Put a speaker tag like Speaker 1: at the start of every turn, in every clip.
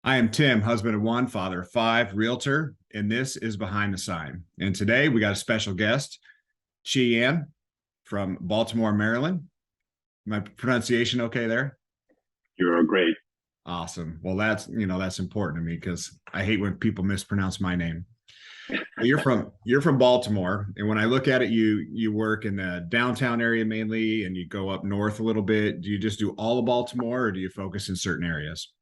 Speaker 1: I am Tim, husband of one, father of five, realtor, and this is Behind the Sign. And today we got a special guest, Chi from Baltimore, Maryland. My pronunciation okay there?
Speaker 2: You're great.
Speaker 1: Awesome. Well, that's important to me because I hate when people mispronounce my name. You're from Baltimore, and when I look at it, you work in the downtown area mainly, and you go up north a little bit. Do you just do all of Baltimore, or do you focus in certain areas?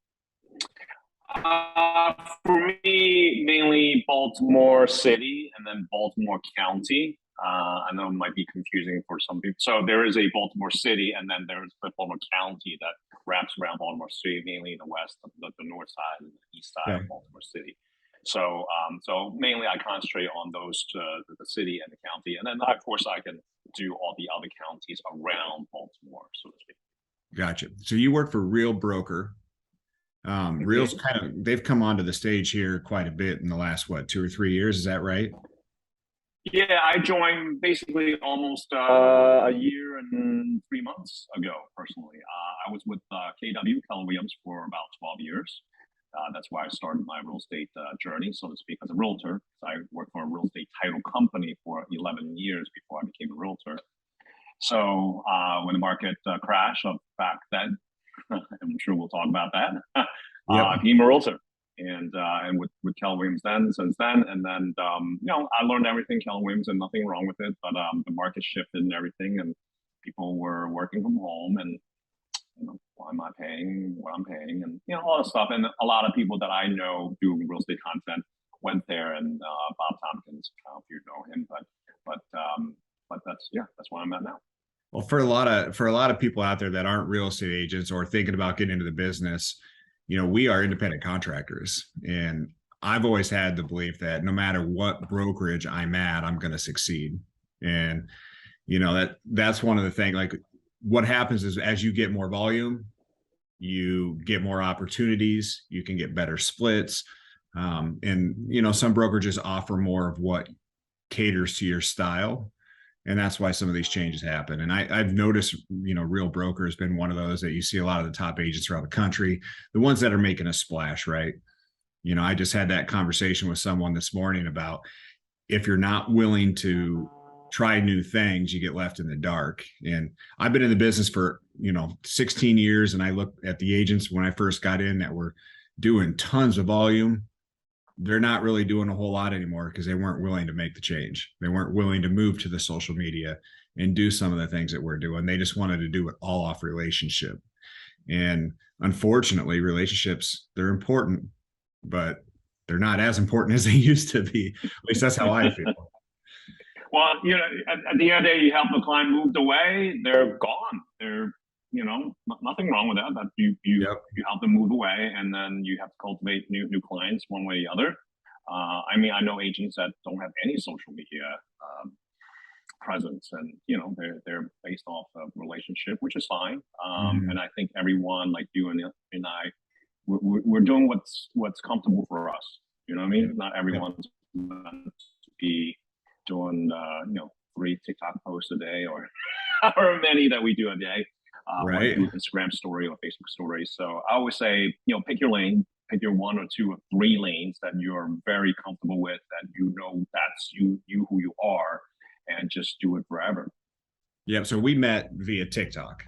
Speaker 2: Uh, for me, mainly Baltimore City and then Baltimore County. I know it might be confusing for some people. So there is a Baltimore City, and then there's the Baltimore County that wraps around Baltimore City, mainly the west, the north side, and the east side
Speaker 1: Yeah.
Speaker 2: of Baltimore City. So mainly I concentrate on those, the city and the county, and then of course I can do all the other counties around Baltimore, so to speak.
Speaker 1: Gotcha. So you work for Real Broker. Real's
Speaker 2: Mhm.
Speaker 1: kind of they've come onto the stage here quite a bit in the last what 2 or 3 years. Is that right?
Speaker 2: Yeah, I joined basically almost a year and 3 months ago. Personally, I was with KW Keller Williams for about 12 years. That's why I started my real estate journey, so to speak, as a realtor. I worked for a real estate title company for 11 years before I became a realtor. So when the market crashed back then, I'm sure we'll talk about that.
Speaker 1: Yep.
Speaker 2: I became a realtor, and with Keller Williams then since then, and then I learned everything Keller Williams and nothing wrong with it, but the market shifted and everything, and people were working from home, and why am I paying what I'm paying, and a lot of stuff, and a lot of people that I know doing real estate content went there, and Bob Tompkins, I don't know if you know him, but that's where I'm at now.
Speaker 1: Well, for a lot of people out there that aren't real estate agents or thinking about getting into the business, we are independent contractors, and I've always had the belief that no matter what brokerage I'm at, I'm going to succeed. And that's one of the things. Like, what happens is as you get more volume, you get more opportunities, you can get better splits. And some brokerages offer more of what caters to your style, and that's why some of these changes happen. And I've noticed, Real Broker has been one of those that you see a lot of the top agents around the country, the ones that are making a splash, right? I just had that conversation with someone this morning about, if you're not willing to try new things, you get left in the dark. And I've been in the business for 16 years, and I look at the agents when I first got in that were doing tons of volume. They're not really doing a whole lot anymore because they weren't willing to make the change. They weren't willing to move to the social media and do some of the things that we're doing. They just wanted to do it all off relationship. And unfortunately, relationships, they're important, but they're not as important as they used to be. At least that's how I feel.
Speaker 2: Well, at the end of the day, you help the client moved away, they're gone. They're, nothing wrong with that. That
Speaker 1: Yep.
Speaker 2: you help them move away, and then you have to cultivate new clients one way or the other. I mean, I know agents that don't have any social media um, presence, and they're based off of relationship, which is fine. And
Speaker 1: Mhm.
Speaker 2: I think everyone, like you and I, we're doing what's comfortable for us. You know what I
Speaker 1: Yep.
Speaker 2: mean? Not
Speaker 1: Yep.
Speaker 2: everyone's meant to be doing 3 TikTok posts a day, or however many that we do a day, or
Speaker 1: Right.
Speaker 2: do an Instagram story or Facebook story. So I always say, pick your lane, pick your one or two or three lanes that you're very comfortable with, that that's you who you are, and just do it forever.
Speaker 1: Yep. So we met via TikTok.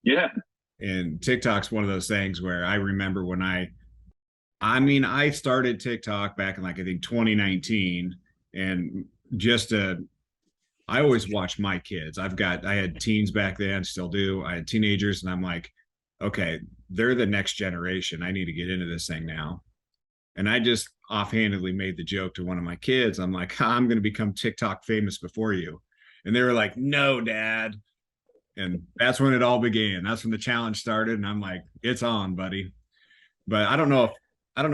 Speaker 2: Yeah.
Speaker 1: And TikTok's one of those things where I remember when I started TikTok back in, like, I think 2019. And just I always watch my kids. I had teens back then, still do. I had teenagers, and I'm like, okay, they're the next generation. I need to get into this thing now. And I just offhandedly made the joke to one of my kids. I'm like, I'm going to become TikTok famous before you. And they were like, no, dad. And that's when it all began. That's when the challenge started. And I'm like, it's on, buddy. But I don't know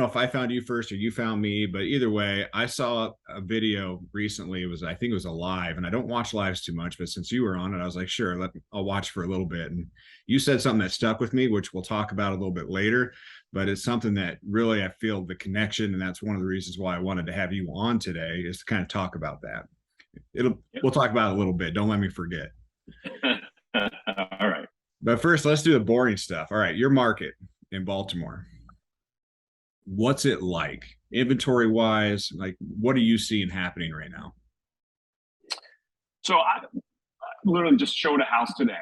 Speaker 1: if I found you first or you found me, but either way, I saw a video recently. I think it was a live, and I don't watch lives too much, but since you were on it, I was like, sure, I'll watch for a little bit. And you said something that stuck with me, which we'll talk about a little bit later, but it's something that really I feel the connection, and that's one of the reasons why I wanted to have you on today, is to kind of talk about that. We'll talk about it a little bit. Don't let me forget.
Speaker 2: All right.
Speaker 1: But first, let's do the boring stuff. All right, your market in Baltimore. What's it like inventory wise? Like, what are you seeing happening right now?
Speaker 2: So I literally just showed a house today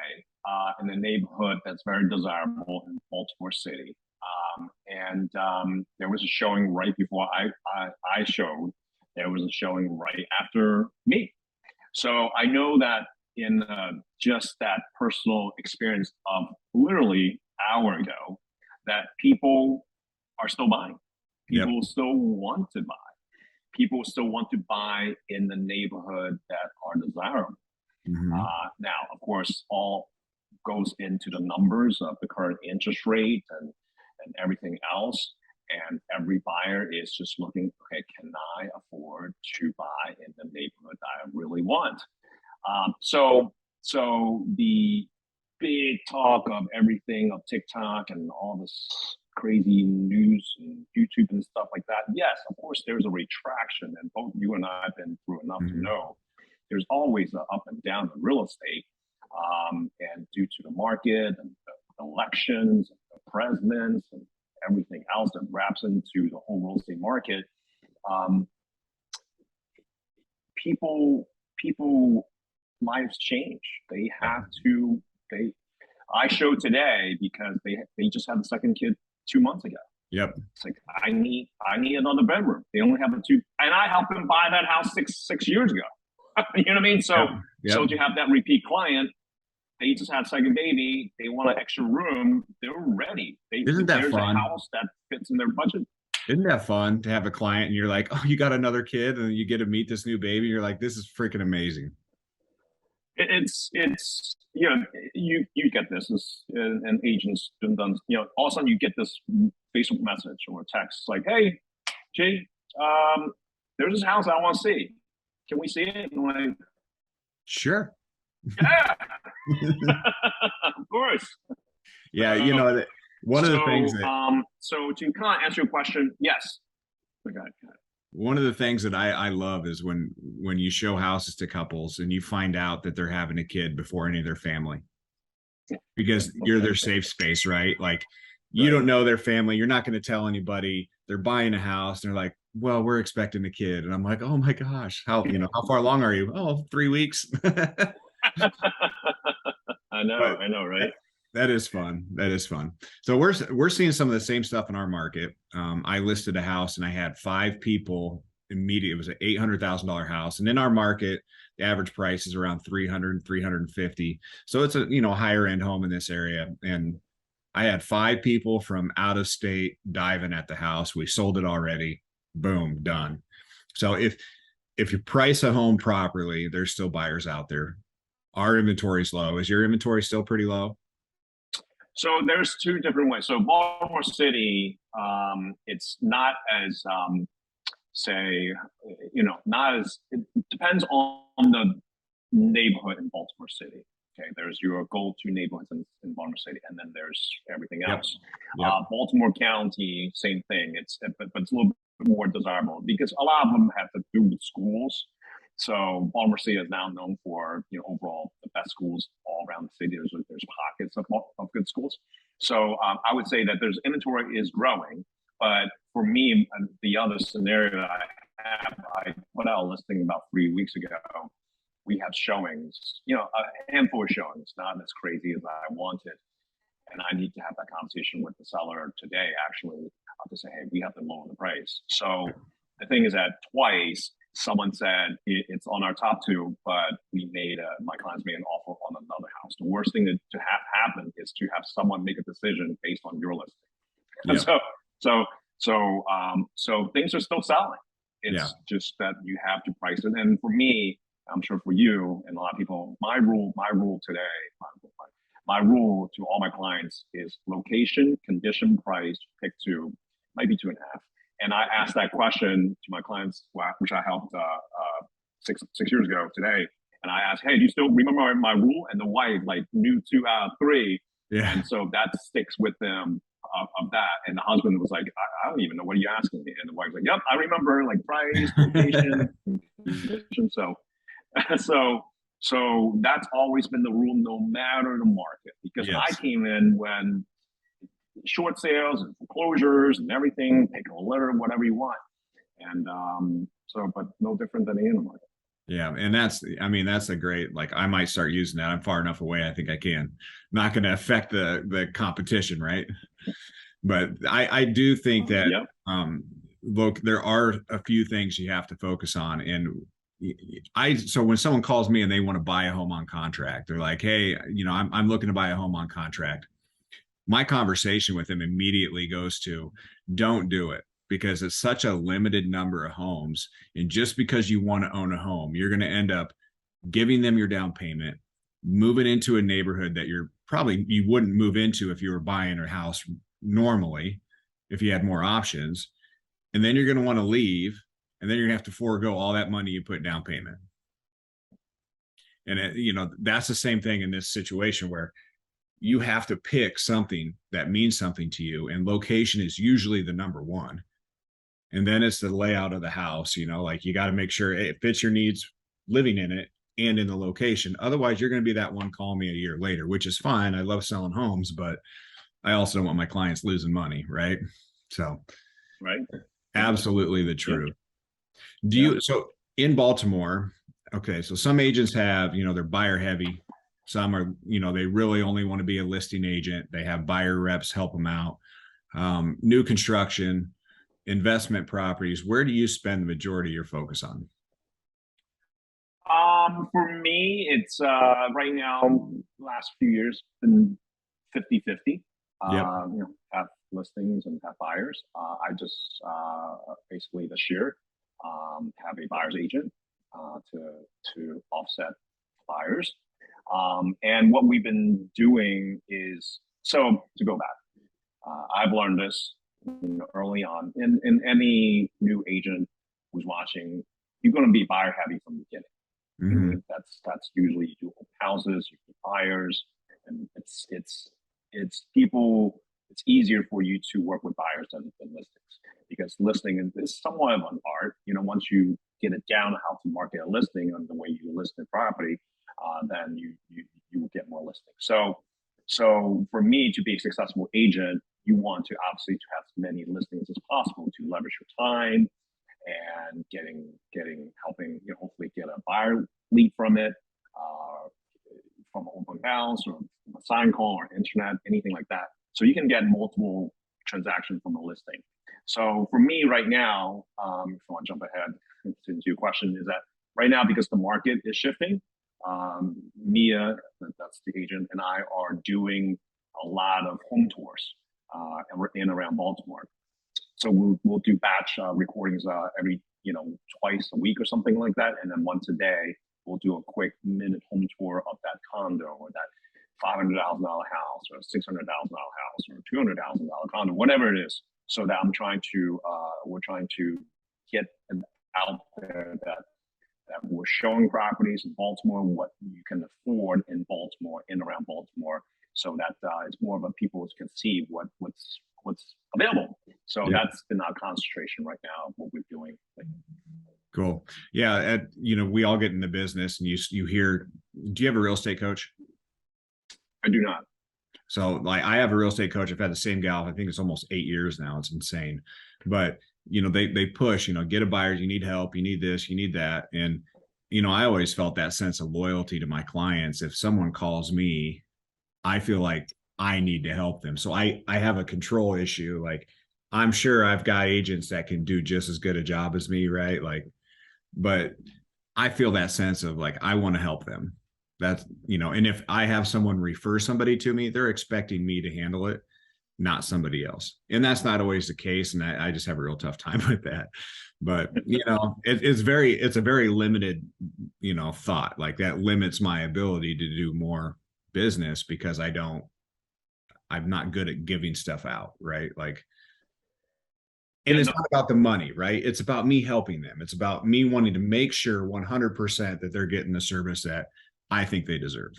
Speaker 2: in a neighborhood that's very desirable in Baltimore City. There was a showing right before I showed. There was a showing right after me. So I know that in just that personal experience of literally an hour ago, that people are still buying.
Speaker 1: Yep.
Speaker 2: People still want to buy. People still want to buy in the neighborhood that are desirable.
Speaker 1: Hmm.
Speaker 2: Now, of course, all goes into the numbers of the current interest rate and everything else. And every buyer is just looking, okay, can I afford to buy in the neighborhood that I really want? So the big talk of everything of TikTok and all this crazy news and YouTube and stuff like that. Yes, of course, there's a retraction, and both you and I have been through enough to
Speaker 1: Hmm.
Speaker 2: know there's always an up and down in real estate, and due to the market and the elections, and the presidents, and everything else that wraps into the whole real estate market. Um, people lives change. They
Speaker 1: Yep.
Speaker 2: have to. They. I showed today because they just had a second kid 2 months ago.
Speaker 1: Yep.
Speaker 2: It's like I need another bedroom. They only have a two, and I helped them buy that house six years ago. You know what I mean?
Speaker 1: Yep.
Speaker 2: So
Speaker 1: Yep.
Speaker 2: to have that repeat client, they just had a second baby. They want an extra room. They're ready.
Speaker 1: Isn't that
Speaker 2: There's a
Speaker 1: fun?
Speaker 2: house that fits in their budget.
Speaker 1: Isn't that fun to have a client and you're like, oh, you got another kid, and you get to meet this new baby. You're like, this is freaking amazing.
Speaker 2: It's you get this as an agent's been done. All of a sudden you get this Facebook message or text like, "Hey, Jay, there's this house I want to see. Can we see it?" And I'm like,
Speaker 1: Sure.
Speaker 2: "Yeah, of course."
Speaker 1: Yeah,
Speaker 2: So
Speaker 1: one of the things that
Speaker 2: so to kind of answer your question, yes. Okay.
Speaker 1: one of the things that I love is when you show houses to couples and you find out that they're having a kid before any of their family, because you're their safe space, right? Like, you
Speaker 2: Right.
Speaker 1: don't know their family, you're not going to tell anybody. They're buying a house, and they're like, well, we're expecting a kid, and I'm like, oh my gosh, how far along are you? Oh, 3 weeks. But
Speaker 2: I know, right?
Speaker 1: that is fun. That is fun. So we're seeing some of the same stuff in our market. I listed a house and I had 5 people immediately. It was an $800,000 house, and in our market, the average price is around 300, 350. So it's a higher end home in this area, and I had 5 people from out of state diving at the house. We sold it already. Boom, done. So if you price a home properly, there's still buyers out there. Our inventory is low. Is your inventory still pretty low?
Speaker 2: So there's two different ways. So Baltimore City, it's not as say, not as it depends on the neighborhood in Baltimore City. Okay, there's your go-to neighborhoods in Baltimore City, and then there's everything
Speaker 1: Yep.
Speaker 2: else.
Speaker 1: Yep.
Speaker 2: Baltimore County, same thing. But it's a little bit more desirable because a lot of them have to do with schools. So Baltimore City is now known for overall the best schools all around the city. There's pockets of good schools. So I would say that there's inventory is growing, but for me, the other scenario that I put out a listing about 3 weeks ago. We have showings, a handful of showings, not as crazy as I wanted. And I need to have that conversation with the seller today, actually, to say, hey, we have to lower the price. So the thing is that twice someone said it's on our top two, but my clients made an offer on another house. The worst thing to have happen is to have someone make a decision based on your listing.
Speaker 1: Yeah.
Speaker 2: So, so, so things are still selling.
Speaker 1: Yeah.
Speaker 2: It's just that you have to price it. And for me, I'm sure for you and a lot of people, my rule today, my rule to all my clients is location, condition, price, pick two, might be two and a half. And I asked that question to my clients, which I helped 6 years ago today. And I asked, hey, do you still remember my rule? And the wife like knew 2 out of 3.
Speaker 1: Yeah.
Speaker 2: And so that sticks with them of that. And the husband was like, I don't even know, what are you asking me? And the wife's like, yep, I remember, like price, location, condition. So so that's always been the rule, no matter the market. Because I
Speaker 1: Yes.
Speaker 2: came in when short sales and foreclosures and everything, take a litter, whatever you want. And but no different than the animal market.
Speaker 1: Yeah, and I mean, that's a great, like, I might start using that. I'm far enough away. I think I can. Not going to affect the competition, right? But I do think that,
Speaker 2: Yep.
Speaker 1: look, there are a few things you have to focus on. And so when someone calls me and they want to buy a home on contract, they're like, hey, I'm looking to buy a home on contract. My conversation with them immediately goes to, don't do it, because it's such a limited number of homes. And just because you want to own a home, you're going to end up giving them your down payment, moving into a neighborhood that you wouldn't move into if you were buying a house normally, if you had more options. And then you're going to want to leave, and then you're going to have to forego all that money you put down payment. And that's the same thing in this situation, where you have to pick something that means something to you, and location is usually the number one. And then it's the layout of the house. Like, you got to make sure it fits your needs living in it and in the location. Otherwise, you're going to be that one call me a year later, which is fine. I love selling homes, but I also don't want my clients losing money, right? So,
Speaker 2: Right.
Speaker 1: absolutely the truth.
Speaker 2: Yeah.
Speaker 1: So in Baltimore, okay, so some agents have, they're buyer heavy. Some are, they really only want to be a listing agent. They have buyer reps help them out. New construction, investment properties. Where do you spend the majority of your focus on?
Speaker 2: For me, it's right now, last few years, been 50-50.
Speaker 1: Yep.
Speaker 2: Have listings and have buyers. I just basically this year have a buyer's agent to offset buyers. And what we've been doing is, so to go back, I've learned this early on. In any new agent who's watching, you're going to be buyer heavy from the beginning.
Speaker 1: Mm-hmm.
Speaker 2: That's usually you do open houses, you do buyers, and it's people. It's easier for you to work with buyers than listings, because listing is somewhat of an art. Once you get it down how to market a listing and the way you list a property, then you will get more listings. So for me to be a successful agent, you want to obviously to have as many listings as possible to leverage your time and helping hopefully get a buyer lead from it, from an open house or a sign call or internet, anything like that. So you can get multiple transactions from a listing. So for me right now, if I want to jump ahead to your question, is that right now, because the market is shifting, Mia, that's the agent, and I are doing a lot of home tours and we're in around Baltimore. So we'll do batch recordings every twice a week or something like that, and then once a day we'll do a quick minute home tour of that condo or that $500,000 house or $600,000 house or $200,000 condo, whatever it is. So that we're trying to get out there that we're showing properties in Baltimore, what you can afford in Baltimore, in around Baltimore, so that it's more of a people can see what's available. So that's been our concentration right now of what we're doing.
Speaker 1: Cool. Yeah. We all get in the business, and you hear, do you have a real estate coach?
Speaker 2: I do not.
Speaker 1: So, like, I have a real estate coach. I've had the same gal. I think it's almost 8 years now. It's insane. But, they push, get a buyer. You need help. You need this, you need that. And, I always felt that sense of loyalty to my clients. If someone calls me, I feel like I need to help them. So I have a control issue. Like, I'm sure I've got agents that can do just as good a job as me, right? Like, but I feel that sense of, like, I want to help them. That's, and if I have someone refer somebody to me, they're expecting me to handle it, not somebody else. And that's not always the case. And I just have a real tough time with that. But, it's a very limited, thought. Like, that limits my ability to do more business, because I'm not good at giving stuff out, right? Like, and it's not about the money, right? It's about me helping them. It's about me wanting to make sure 100% that they're getting the service that I think they deserve.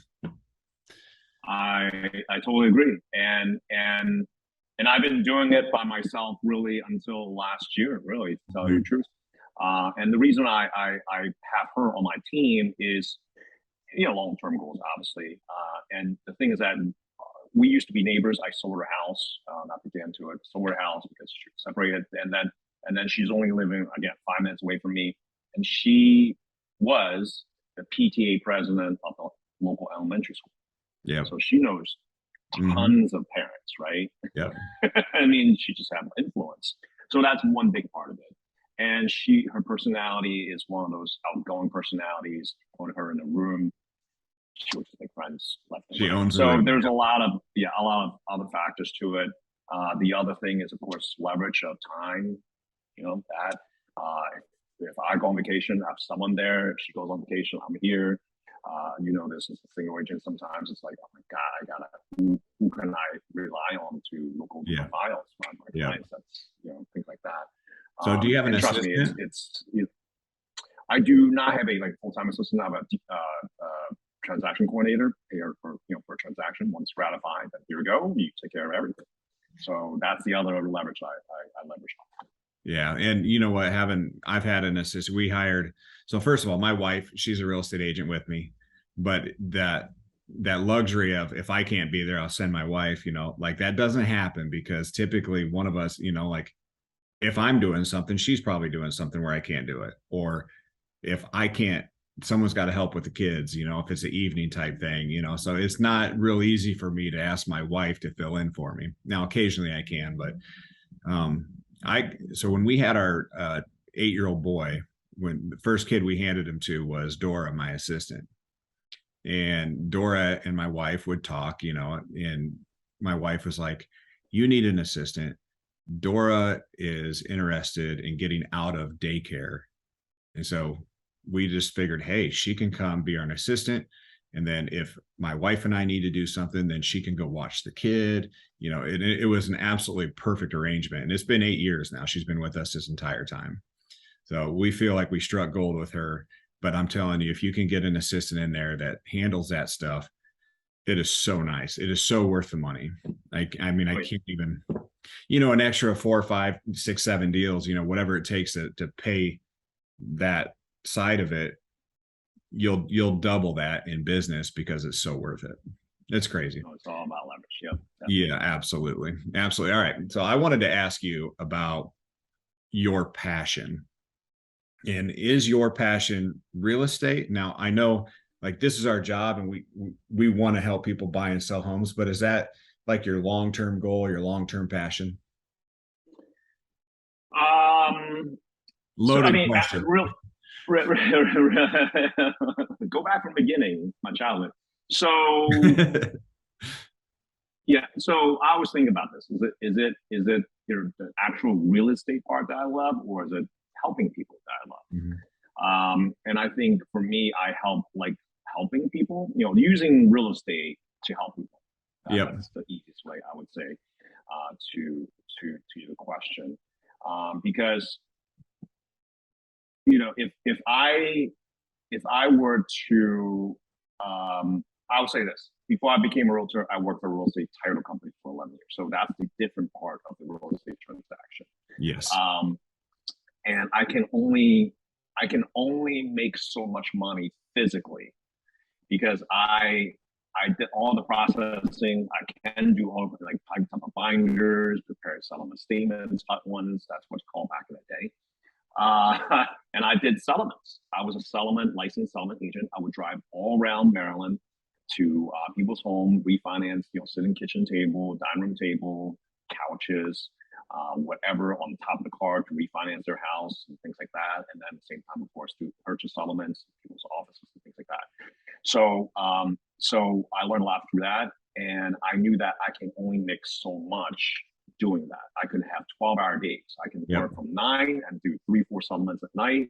Speaker 2: I totally agree, and I've been doing it by myself really until last year, really, to tell you the truth. And the reason I have her on my team is long-term goals, obviously. And the thing is that we used to be neighbors. I sold her house, not to get into it, sold her house because she was separated. And then she's only living, again, 5 minutes away from me. And she was the PTA president of the local elementary school.
Speaker 1: Yeah.
Speaker 2: So she knows
Speaker 1: Hmm.
Speaker 2: tons of parents, right?
Speaker 1: Yeah.
Speaker 2: I mean, she just has influence. So that's one big part of it. And her personality is one of those outgoing personalities. Put her in a room, she would just make friends left and
Speaker 1: She
Speaker 2: right.
Speaker 1: owns the
Speaker 2: So
Speaker 1: room.
Speaker 2: there's a lot of other factors to it. The other thing is, of course, leverage of time. That if I go on vacation, I have someone there. If she goes on vacation, I'm here. This is a single agent. Sometimes it's like, oh my god, I gotta who can I rely on to look over
Speaker 1: Yeah.
Speaker 2: my files, my
Speaker 1: Yeah.
Speaker 2: clients? That's things like that.
Speaker 1: So do you have an
Speaker 2: And trust me,
Speaker 1: assistant?
Speaker 2: I do not have a full time assistant. I have a transaction coordinator here for a transaction. Once ratified, then here we go. You take care of everything. So that's the other leverage I leverage.
Speaker 1: Yeah. And you know what? I've had an assistant. So first of all, my wife, she's a real estate agent with me, but that luxury of if I can't be there, I'll send my wife, like that doesn't happen because typically one of us, like if I'm doing something, she's probably doing something where I can't do it. Or if I can't, someone's got to help with the kids, if it's an evening type thing, so it's not real easy for me to ask my wife to fill in for me. Now, occasionally I can, but um, so when we had our 8-year-old boy, when the first kid we handed him to was Dora, my assistant, and Dora and my wife would talk, and my wife was like, "You need an assistant. Dora is interested in getting out of daycare." And so we just figured, hey, she can come be our assistant. And then if my wife and I need to do something, then she can go watch the kid. It was an absolutely perfect arrangement. And it's been 8 years now. She's been with us this entire time. So we feel like we struck gold with her. But I'm telling you, if you can get an assistant in there that handles that stuff, it is so nice. It is so worth the money. I mean, I can't even, an extra 4, 5, 6, 7 deals, whatever it takes to pay that side of it, you'll double that in business because it's so worth it. It's crazy.
Speaker 2: It's all about leverage. Yep.
Speaker 1: Yeah, absolutely. Absolutely. All right. So I wanted to ask you about your passion. And is your passion real estate? Now, I know like this is our job and we want to help people buy and sell homes, but is that like your long-term goal, your long-term passion?
Speaker 2: So I
Speaker 1: Loaded
Speaker 2: mean,
Speaker 1: question.
Speaker 2: go back from the beginning, my childhood. So yeah, so I was thinking about this. Is it the actual real estate part that I love, or is it helping people that I love?
Speaker 1: Mhm.
Speaker 2: And I think for me, I helping people, using real estate to help people.
Speaker 1: Yep.
Speaker 2: That's the easiest way I would say to your question, because if I were to, I would say this. Before I became a realtor, I worked for a real estate title company for 11 years. So that's the different part of the real estate transaction.
Speaker 1: Yes.
Speaker 2: And I can only make so much money physically because I did all the processing. I can do all of like type of binders, prepare settlement statements, hot ones. That's what's called back in the day. And I did settlements. I was a licensed settlement agent. I would drive all around Maryland to people's home, refinance, sitting kitchen table, dining room table, couches, whatever on top of the car to refinance their house and things like that. And then at the same time, of course, to purchase settlements, people's offices and things like that. So I learned a lot through that. And I knew that I can only make so much doing that. I could have 12-hour days. I can work from 9 and do 3, 4 settlements at night.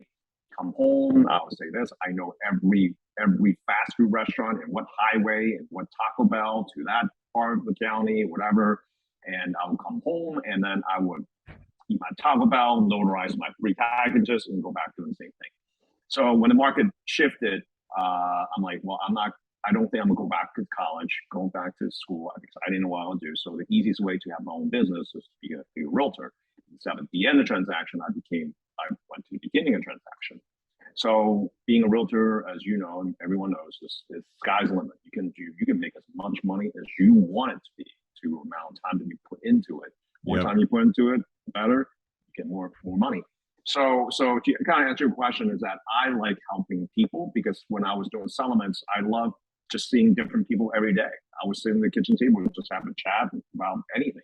Speaker 2: Come home. I would say this. I know every fast food restaurant and what highway and what Taco Bell to that part of the county, whatever. And I would come home and then I would eat my Taco Bell, notarize my 3 packages, and go back doing the same thing. So when the market shifted, I'm like, well, I don't think I'm gonna go back to college, going back to school because I didn't know what I would do. So the easiest way to have my own business is to be a realtor. Instead of the end of the transaction, I went to the beginning of the transaction. So being a realtor, as you know, and everyone knows, is sky's the limit. You can make as much money as you want it to be to amount of time that you put into it. More
Speaker 1: Yep.
Speaker 2: time you put into it, the better, you get more money. So to kind of answer your question is that I like helping people because when I was doing settlements, I love just seeing different people every day. I was sitting at the kitchen table and just having a chat about anything.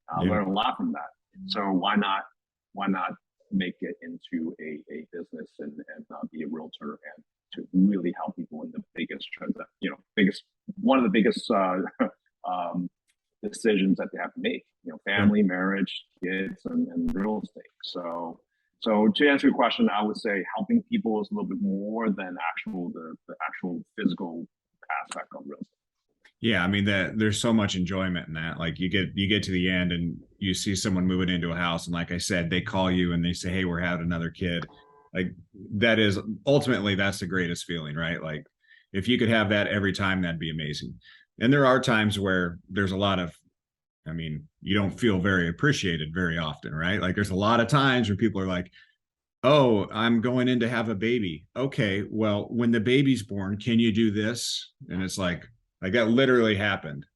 Speaker 2: I
Speaker 1: Yeah.
Speaker 2: learned a lot from that. So why not make it into a business and be a realtor and to really help people in the biggest biggest one of the biggest um, decisions that they have to make,
Speaker 1: Yep.
Speaker 2: family, marriage, kids, and real estate. So to answer your question, I would say helping people is a little bit more than the actual physical aspect of real estate.
Speaker 1: Yeah, I mean that there's so much enjoyment in that. Like you get to the end and you see someone moving into a house, and like I said, they call you and they say, "Hey, we're having another kid." Like that is ultimately that's the greatest feeling, right? Like if you could have that every time, that'd be amazing. And there are times where there's a lot of, I mean, you don't feel very appreciated very often, right? Like there's a lot of times where people are like, "Oh, I'm going in to have a baby." Okay, well, when the baby's born, can you do this? And it's like that literally happened.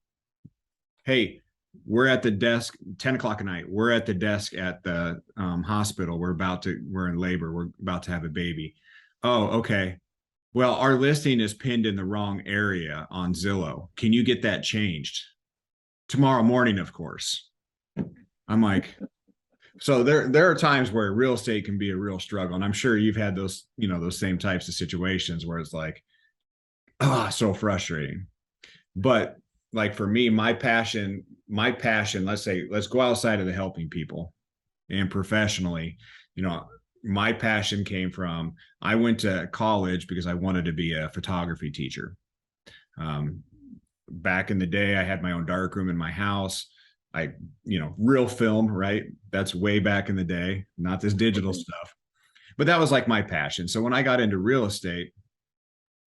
Speaker 1: Hey, we're at the desk 10 o'clock at night. We're at the desk at the hospital. We're in labor. We're about to have a baby. Oh, okay. Well, our listing is pinned in the wrong area on Zillow. Can you get that changed? Tomorrow morning, of course. I'm like, so there are times where real estate can be a real struggle. And I'm sure you've had those, those same types of situations where it's like, so frustrating. But like for me, my passion, let's go outside of the helping people and professionally, you know, my passion came from I went to college because I wanted to be a photography teacher. Um, Back in the day, I had my own darkroom in my house. Real film, right? That's way back in the day, not this digital
Speaker 2: Okay.
Speaker 1: stuff. But that was like my passion. So when I got into real estate,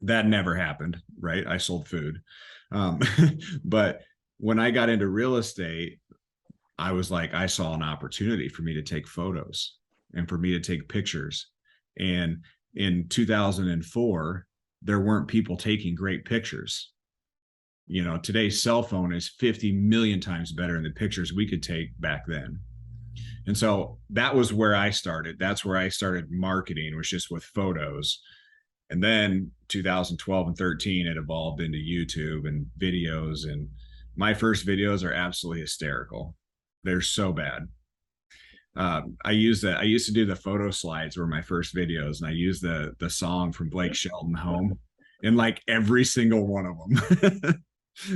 Speaker 1: that never happened, right? I sold food. Um, but when I got into real estate, I was like, I saw an opportunity for me to take photos and for me to take pictures. And in 2004, there weren't people taking great pictures. Today's cell phone is 50 million times better than the pictures we could take back then. And so that was where I started. That's where I started marketing, was just with photos. And then 2012 and 13, it evolved into YouTube and videos. And my first videos are absolutely hysterical. They're so bad. I used to do the photo slides were my first videos, and I used the song from Blake Shelton Home in like every single one of them.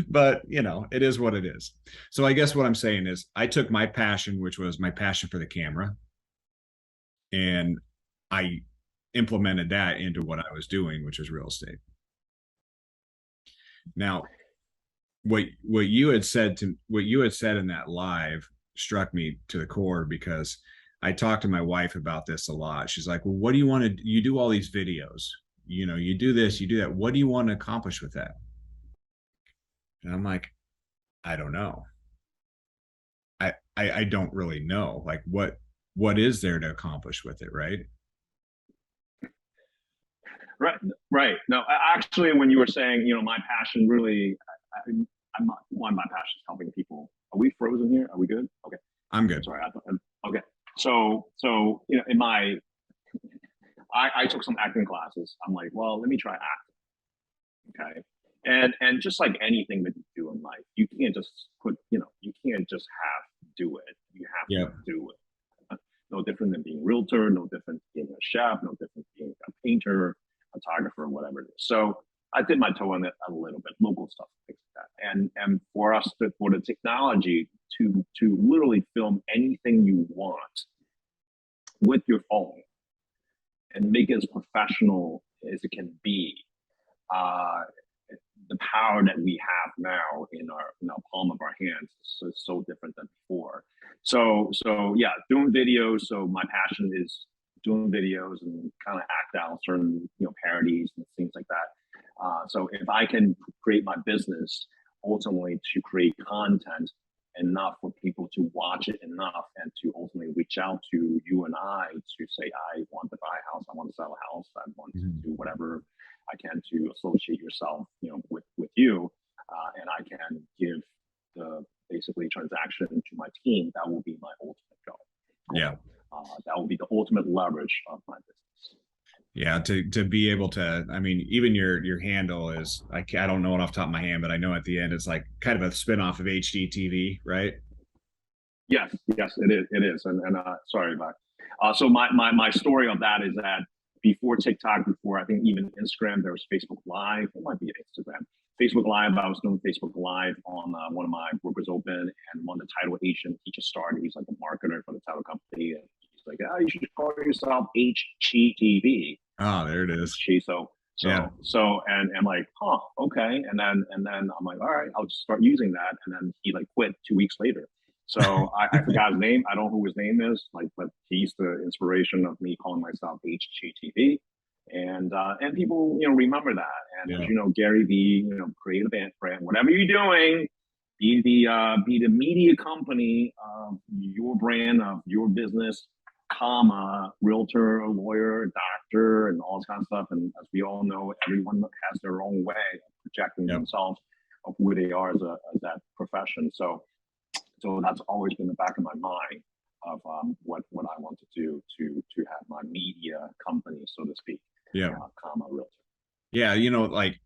Speaker 1: But it is what it is. So I guess what I'm saying is I took my passion, which was my passion for the camera, and I implemented that into what I was doing, which was real estate. Now, what you had said in that live struck me to the core because I talked to my wife about this a lot. She's like, "Well, what do you want to you do all these videos? You do this, you do that. What do you want to accomplish with that?" And I'm like, "I don't know. I don't really know. Like what is there to accomplish with it, right?"
Speaker 2: Right, right. No, actually, when you were saying, my passion really, I'm not one. My passion is helping people. Are we frozen here? Are we good? Okay.
Speaker 1: I'm
Speaker 2: I'm
Speaker 1: good.
Speaker 2: sorry. Okay. So in I took some acting classes. I'm like, well, let me try acting. Okay. And just like anything that you do in life, you can't just you can't just have to do it. You have to
Speaker 1: Yep.
Speaker 2: do it. No different than being a realtor, no different than being a chef, no different than being a painter, photographer, whatever it is. So I did my toe on it a little bit, local stuff, things like that. And for the technology to literally film anything you want with your phone and make it as professional as it can be, uh, the power that we have now in our palm of our hands is so different than before. So yeah, doing videos. So my passion is doing videos and kind of act out certain parodies and things like that. So if I can create my business ultimately to create content enough for people to watch it enough and to ultimately reach out to you and I to say, I want to buy a house, I want to sell a house, I want to
Speaker 1: Mhm.
Speaker 2: do whatever I can to associate yourself, with you, and I can give the basically transaction to my team. That will be my ultimate
Speaker 1: Yeah.
Speaker 2: goal. That will be the ultimate leverage of my business.
Speaker 1: Yeah, to be able to, I mean, even your handle is, I don't know it off the top of my hand, but I know at the end it's like kind of a spin-off of HGTV, right?
Speaker 2: Yes, yes, it is. It is. And sorry about. So my story of that is that before TikTok, before I think even Instagram, there was Facebook Live. It might be Instagram. Facebook Live. I was doing Facebook Live on one of my brokers open, and one of the title agent, he just started. He's like a marketer for the title company, and he's like, "Oh, you should call yourself HGTV."
Speaker 1: Oh, there it is.
Speaker 2: She
Speaker 1: Yeah.
Speaker 2: and I'm like, huh, okay. And then I'm like, all right, I'll just start using that. And then he like quit 2 weeks later. So I forgot his name. I don't know who his name is, like, but he's the inspiration of me calling myself HGTV. And people, remember that. And as
Speaker 1: Yeah.
Speaker 2: you know, Gary Vee, create a brand, whatever you're doing, be the media company of your brand, of your business, comma, realtor, lawyer, doctor, and all this kind of stuff. And as we all know, everyone has their own way of projecting
Speaker 1: Yep.
Speaker 2: themselves of who they are as that profession. So that's always been the back of my mind of what I want to do to have my media company, so to speak,
Speaker 1: Yeah.
Speaker 2: comma, realtor.
Speaker 1: Yeah. Like,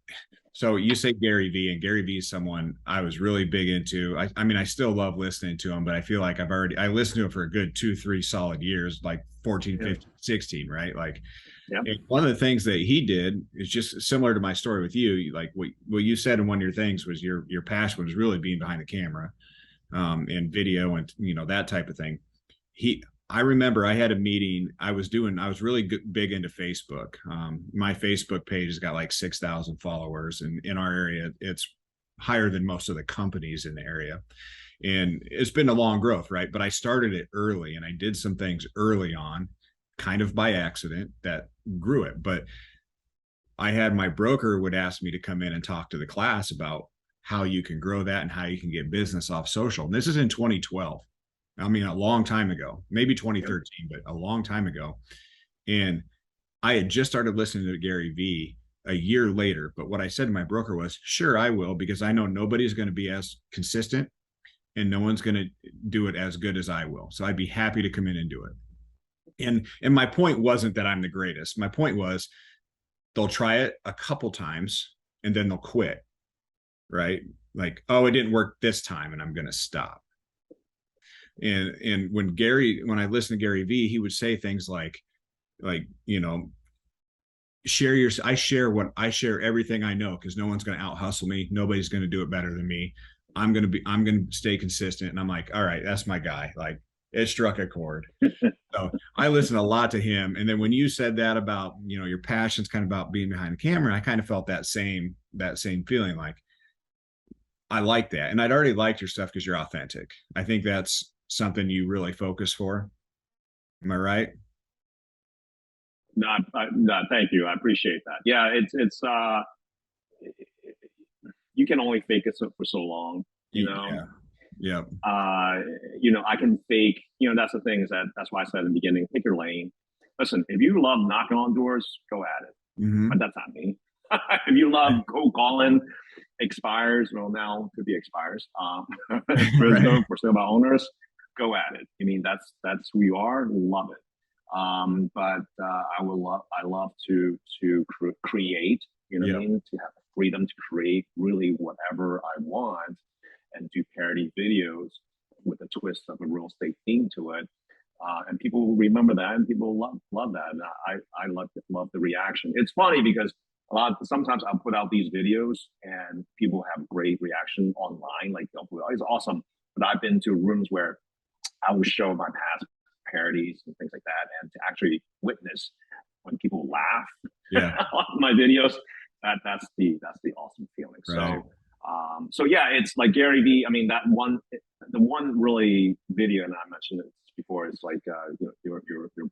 Speaker 1: so you say Gary Vee, and Gary Vee is someone I was really big into. I mean, I still love listening to him, but I feel like I listened to him for a good 2, 3 solid years, like 14,
Speaker 2: Yeah.
Speaker 1: 15, 16, right? Like,
Speaker 2: Yeah.
Speaker 1: and one of the things that he did is just similar to my story with you. Like what you said in one of your things was your passion was really being behind the camera, and video, and that type of thing. I remember I had a meeting. I was really big into Facebook. My Facebook page has got like 6,000 followers, and in our area, it's higher than most of the companies in the area. And it's been a long growth, right? But I started it early, and I did some things early on, kind of by accident, that grew it. But I had my broker would ask me to come in and talk to the class about how you can grow that and how you can get business off social. And this is in 2012. I mean, a long time ago, maybe
Speaker 2: Yeah.
Speaker 1: 2013, but a long time ago. And I had just started listening to Gary Vee a year later. But what I said to my broker was, sure, I will, because I know nobody's going to be as consistent and no one's going to do it as good as I will. So I'd be happy to come in and do it. And my point wasn't that I'm the greatest. My point was they'll try it a couple times and then they'll quit, right? Like, oh, it didn't work this time and I'm going to stop. And when I listened to Gary Vee, he would say things like I share everything I know, because no one's going to out hustle me, nobody's going to do it better than me. I'm going to stay consistent. And I'm like, all right, that's my guy. Like, it struck a chord. So I listen a lot to him. And then when you said that about, your passion's kind of about being behind the camera, I kind of felt that same feeling. Like, I like that. And I'd already liked your stuff because you're authentic. I think that's something you really focus for. Am I right?
Speaker 2: Thank you. I appreciate that. Yeah, you can only fake it for so long, you know.
Speaker 1: Yeah. Yeah.
Speaker 2: I can fake. That's the thing, is that's why I said in the beginning, pick your lane. Listen, if you love knocking on doors, go at it. But
Speaker 1: Mm-hmm.
Speaker 2: that's not me. If you love cold calling expires, well, now could be expires.
Speaker 1: Right.
Speaker 2: For sale by owners, go at it. I mean, that's who you are. Love it. But I love to create. You know what I
Speaker 1: Yep.
Speaker 2: mean? To have the freedom to create really whatever I want, and do parody videos with a twist of a real estate theme to it. And people will remember that, and people love that. And I love the reaction. It's funny because sometimes I'll put out these videos and people have great reaction online, like they'll put, oh, it's awesome. But I've been to rooms where I will show my past parodies and things like that, and to actually witness when people laugh
Speaker 1: Yeah.
Speaker 2: on my videos, that's the awesome feeling.
Speaker 1: Right.
Speaker 2: So yeah, it's like Gary Vee. I mean, the one really video, and I mentioned it before, is like your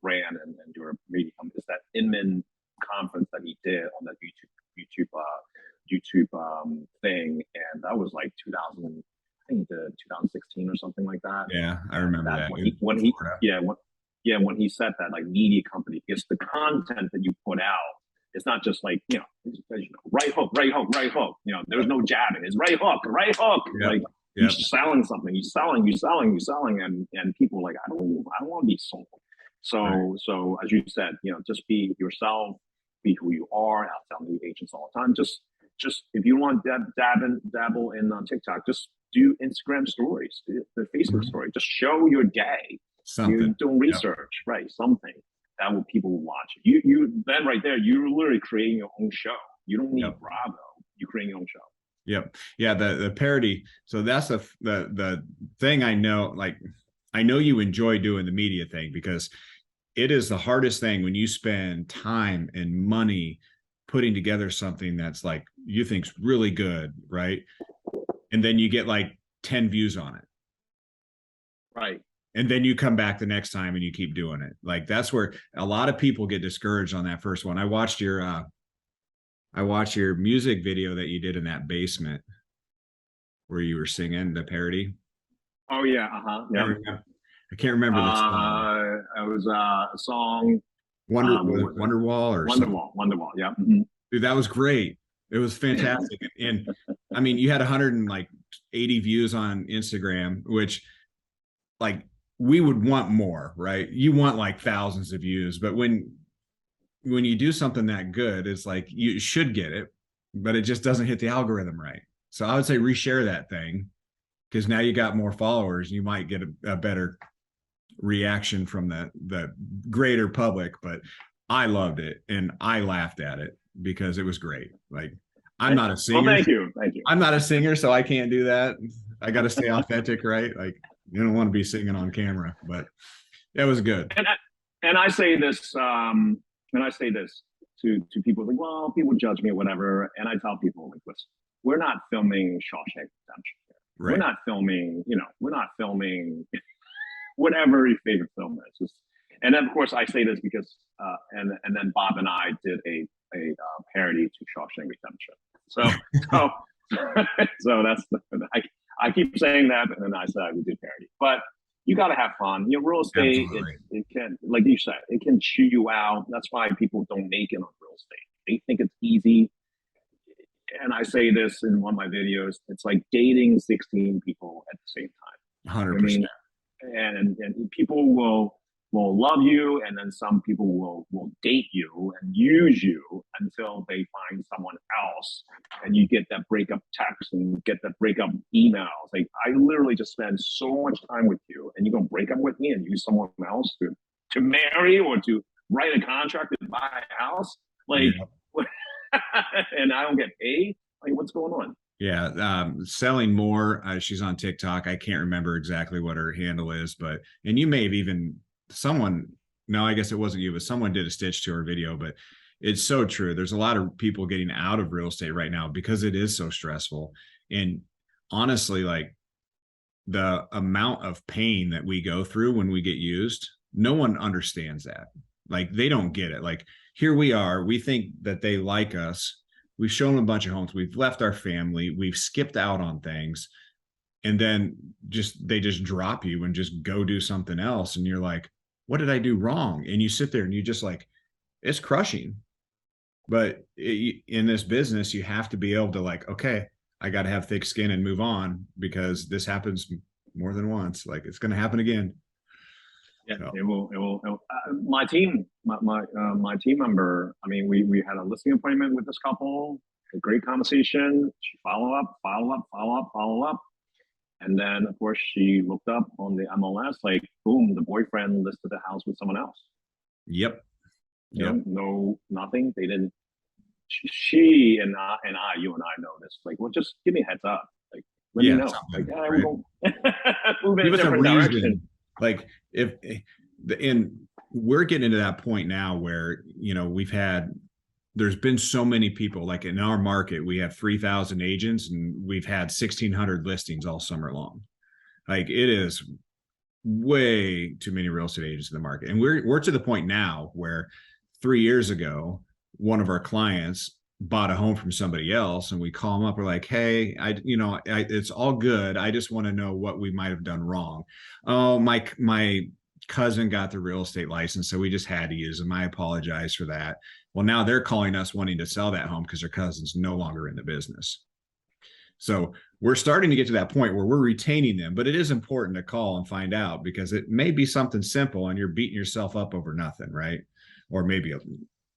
Speaker 2: brand and your media is that Inman conference that he did on that YouTube thing, and that was like 2000, I think the 2016 or
Speaker 1: I remember
Speaker 2: That
Speaker 1: that in
Speaker 2: when he
Speaker 1: Florida.
Speaker 2: yeah when he said that, like, media company, it's the content that you put out. It's not just like, right hook, right hook, right hook. There's
Speaker 1: Yep.
Speaker 2: no jabbing. It's right hook, right hook.
Speaker 1: Yep.
Speaker 2: Like, you're
Speaker 1: Yep.
Speaker 2: selling something, you're selling, and people are like, I don't want to be sold.
Speaker 1: Right.
Speaker 2: So as you said, just be yourself, be who you are. I tell the agents all the time, just if you want to dabble in TikTok, just do Instagram stories, the Facebook
Speaker 1: Mhm.
Speaker 2: story. Just show your day. You're
Speaker 1: Something.
Speaker 2: doing
Speaker 1: Yep.
Speaker 2: research, right? Something that will people will watch. You then right there, you're literally creating your own show. You don't need
Speaker 1: Yep.
Speaker 2: Bravo. You're creating your own show.
Speaker 1: Yep. Yeah. The parody. So that's the thing I know. Like, I know you enjoy doing the media thing because it is the hardest thing when you spend time and money putting together something that's like you think's really good, right? And then you get like 10 views on it.
Speaker 2: Right.
Speaker 1: And then you come back the next time and you keep doing it. Like, that's where a lot of people get discouraged on that first one. I watched your music video that you did in that basement where you were singing the parody.
Speaker 2: Oh yeah.
Speaker 1: I
Speaker 2: Yeah.
Speaker 1: I can't remember the song.
Speaker 2: It was a song. What was it?
Speaker 1: Wonderwall or something.
Speaker 2: Wonderwall. Yeah. Mm-hmm.
Speaker 1: Dude, that was great. It was fantastic. And I mean, you had 180 views on Instagram, which, like, we would want more, right? You want like thousands of views, but when you do something that good, it's like you should get it, but it just doesn't hit the algorithm right. So I would say reshare that thing, because now you got more followers. You might get a better reaction from the greater public. But I loved it and I laughed at it because it was great. Like, I'm not a
Speaker 2: Well,
Speaker 1: singer.
Speaker 2: thank you. Thank you.
Speaker 1: I'm not a singer, so I can't do that. I got to stay authentic, right? Like, you don't want to be singing on camera, but it was good.
Speaker 2: And I say this, to people like, well, people judge me or whatever, and I tell people, like, listen, we're not filming Shawshank Redemption here. We're
Speaker 1: Right.
Speaker 2: not filming, we're not filming whatever your favorite film is. And then, of course, I say this because, and then Bob and I did a parody to Shawshank Redemption. So so so I keep saying that, and then I said we did parody, but you got to have fun. Real estate,
Speaker 1: Absolutely.
Speaker 2: it can, like you said, it can chew you out. That's why people don't make it on real estate. They think it's easy. And I say this in one of my videos, it's like dating 16 people at the same time. I
Speaker 1: 100%.
Speaker 2: mean, and people will love you, and then some people will date you and use you until they find someone else, and you get that breakup text and get that breakup emails. Like, I literally just spend so much time with you, and you're gonna break up with me and use someone else to marry or to write a contract to buy a house, like,
Speaker 1: Yeah.
Speaker 2: and I don't get paid. Like, what's going on?
Speaker 1: Yeah. Selling more. She's on TikTok. I can't remember exactly what her handle is, but, and you may have even someone, no, I guess it wasn't you, but someone did a stitch to her video. But it's so true. There's a lot of people getting out of real estate right now because it is so stressful. And honestly, like, the amount of pain that we go through when we get used, no one understands that. Like, they don't get it. Like, here we are, we think that they like us. We've shown them a bunch of homes. We've left our family. We've skipped out on things. And then they just drop you and just go do something else. And you're like, what did I do wrong? And you sit there and you just, like, it's crushing. But in this business, you have to be able to, like, okay, I got to have thick skin and move on, because this happens more than once. Like, it's going to happen again.
Speaker 2: Yeah,
Speaker 1: So,
Speaker 2: it will. It will. My team, my team member. I mean, we had a listing appointment with this couple. A great conversation. She follow up, and then, of course, she looked up on the MLS. Like, boom, the boyfriend listed the house with someone else.
Speaker 1: yep. Yep.
Speaker 2: No, nothing. They didn't. She and I, you and I know this. Like, well, just give me a heads up. Like, let me know. Like, yeah,
Speaker 1: Right.
Speaker 2: we'll move in
Speaker 1: Give
Speaker 2: a
Speaker 1: us a
Speaker 2: different
Speaker 1: reason.
Speaker 2: direction.
Speaker 1: Like, if and we're getting into that point now where, there's been so many people. Like, in our market, we have 3,000 agents and we've had 1,600 listings all summer long. Like, it is way too many real estate agents in the market. And we're to the point now where 3 years ago, one of our clients bought a home from somebody else, and we call them up. We're like, hey, it's all good. I just want to know what we might have done wrong. Oh, my cousin got the real estate license, so we just had to use them. I apologize for that. Well, now they're calling us wanting to sell that home because their cousin's no longer in the business. So we're starting to get to that point where we're retaining them, but it is important to call and find out, because it may be something simple and you're beating yourself up over nothing, right? Or maybe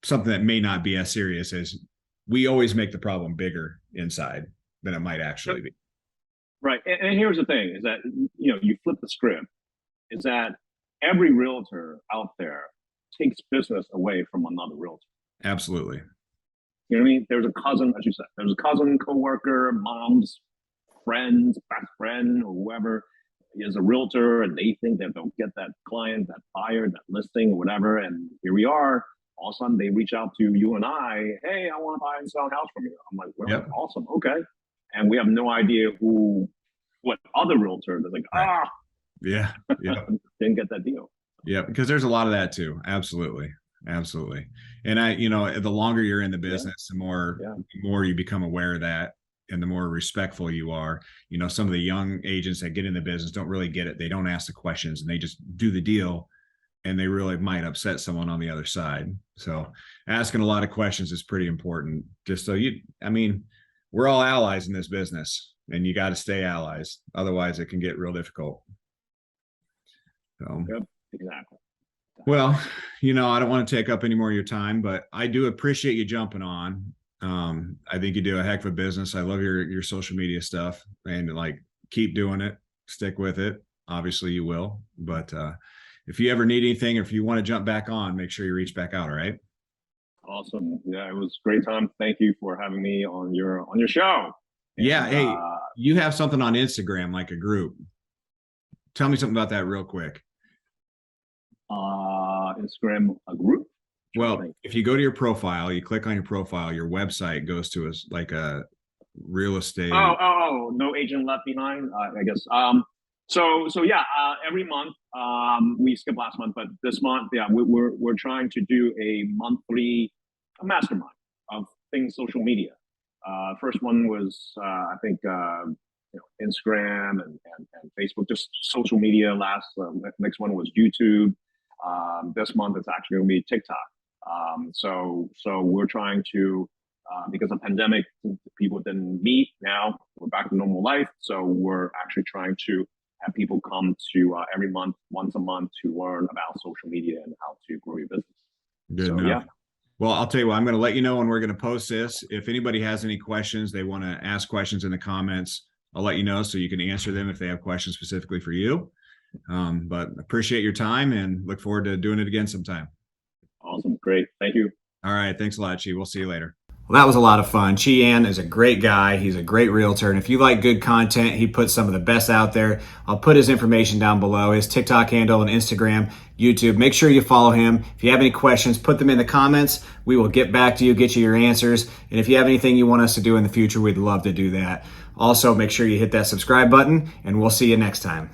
Speaker 1: something that may not be as serious as, we always make the problem bigger inside than it might actually be.
Speaker 2: Right. And here's the thing is that, you flip the script, is that every realtor out there takes business away from another realtor.
Speaker 1: Absolutely.
Speaker 2: You know what I mean? There's a cousin, as you said, there's a cousin, coworker, mom's friends, best friend, or whoever is a realtor, and they think that they'll get that client, that buyer, that listing, or whatever. And here we are. All of a sudden, they reach out to you and I. Hey, I want to buy and sell a house from you. I'm like, well,
Speaker 1: Yep.
Speaker 2: awesome, okay. And we have no idea what other realtor. They're like,
Speaker 1: right. Yeah, yeah,
Speaker 2: didn't get that deal.
Speaker 1: yeah. Because there's a lot of that too. Absolutely. Absolutely. And the longer you're in the business, the more you become aware of that, and the more respectful you are. Some of the young agents that get in the business don't really get it. They don't ask the questions, and they just do the deal, and they really might upset someone on the other side. So asking a lot of questions is pretty important, just so we're all allies in this business, and you got to stay allies. Otherwise it can get real difficult. So,
Speaker 2: yep, exactly.
Speaker 1: Well, I don't want to take up any more of your time, but I do appreciate you jumping on. I think you do a heck of a business. I love your social media stuff, and keep doing it, stick with it. Obviously you will, but if you ever need anything, or if you want to jump back on, make sure you reach back out. All right.
Speaker 2: Awesome. Yeah, it was a great time. Thank you for having me on your show.
Speaker 1: Yeah. Hey, you have something on Instagram, like a group. Tell me something about that real quick.
Speaker 2: Instagram, a group.
Speaker 1: Well, if you go to your profile, you click on your profile, your website goes to a real estate.
Speaker 2: Oh, no agent left behind. I guess. So yeah, every month, we skipped last month, but this month, yeah, we're trying to do a monthly mastermind of things social media. First one was I think Instagram and Facebook, just social media. Next one was YouTube. This month it's actually going to be TikTok. So we're trying to, because of pandemic, people didn't meet. Now we're back to normal life. So we're actually trying to have people come to every month, once a month, to learn about social media and how to grow your business.
Speaker 1: Good enough. Yeah. Well, I'll tell you what, I'm going to let you know when we're going to post this. If anybody has any questions, they want to ask questions in the comments, I'll let you know so you can answer them if they have questions specifically for you. But appreciate your time and look forward to doing it again sometime.
Speaker 2: Awesome. Great. Thank you.
Speaker 1: All right. Thanks a lot, Chi. We'll see you later. Well, that was a lot of fun. Chi-An is a great guy. He's a great realtor. And if you like good content, he puts some of the best out there. I'll put his information down below, his TikTok handle and Instagram, YouTube. Make sure you follow him. If you have any questions, put them in the comments. We will get back to you, get you your answers. And if you have anything you want us to do in the future, we'd love to do that. Also, make sure you hit that subscribe button, and we'll see you next time.